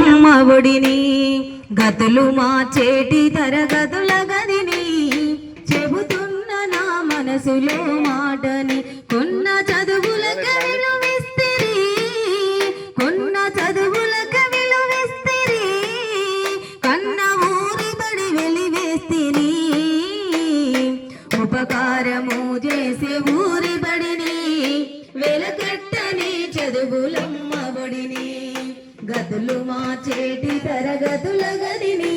చదువులమ్మ ఒడిని గతులు మార్చేటి తరగతుల గదిని చెబుతున్న నా మనసులో మాటని కొన్న చదువులక విలువిస్తిరి కొన్న చదువులక విలువిస్తిరి కన్న ఊరి బడి వెలివేస్తిని ఉపకారము చేసే ఊరి బడిని వెలకట్టని చదువులమ్మ ఒడిని గతులు మార్చేటి తరగతుల గదిని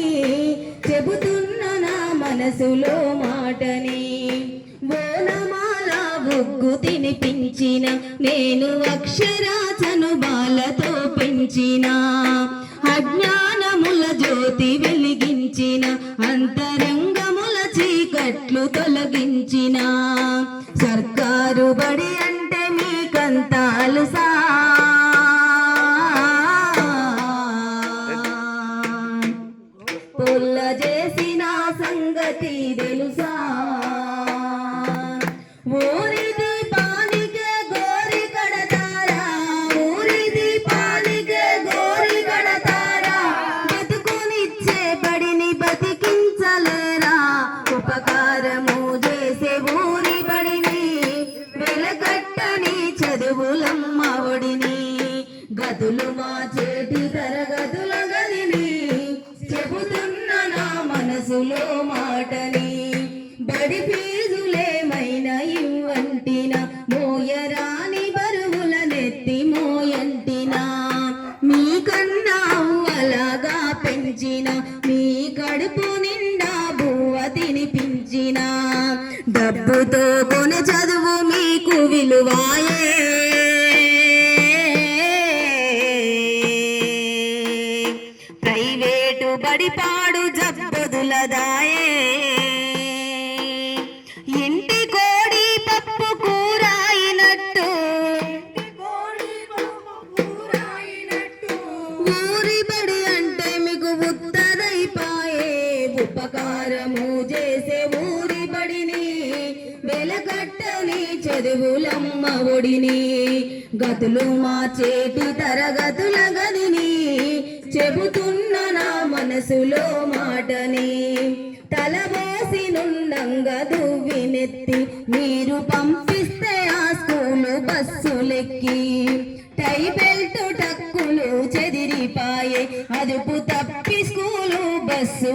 చెబుతున్న నా మనసులో మాటని బోనమాల బుగ్గు తినిపించిన నేను అక్షరాచను బాలతో పెంచిన అజ్ఞానముల జ్యోతి వెలిగించిన అంతరంగముల చీకట్లు తొలగించిన సర్కారు బడి అంటే మీకంతాలు సా పొల్ల చేసిన సంగతి తెలుసా ఊరి దీపానికే గోరి కడతారా ఊరి దీపానికే గోరి కడతారా బతుకునిచ్చే బడిని బతికించలేరా ఉపకారము చేసే ఊరి బడిని వెలకట్టని చదువులమ్మ ఒడిని గతులు మార్చేటి తరగతుల గదిని చెబుతున్న నా మనసులో మాటని బడి ఫీజులేమైనా ఇవ్వంటినా మోయరాని బరువుల నెత్తి మోయంటినా మీకన్నా అలాగా పెంచిన మీ కడుపు నిండా బువ్వ తినిపించిన డబ్బుతో కొనే చదువు మీకు విలువాయే ప్రైవేటు బడిపాడు జబ్బదులదాయే ఇంటి కోడి పప్పు కూరాయినట్టు ఊరి బడి అంటే మీకు ఉత్తరైపాయే ఉపకారము చేసే ఊరి బడిని వెలకట్టని చదువులమ్మ ఒడిని గతులు మార్చేటి తరగతుల గదిని చెబుతున్న నా మనసులో మాటని తలబోసి నుండంగా దువ్వినెత్తి మీరు పంపిస్తే ఆ స్కూలు బస్సులెక్కి టై బెల్ట్ టక్కులు చెదిరిపాయే అదుపు తప్పి స్కూలు బస్సు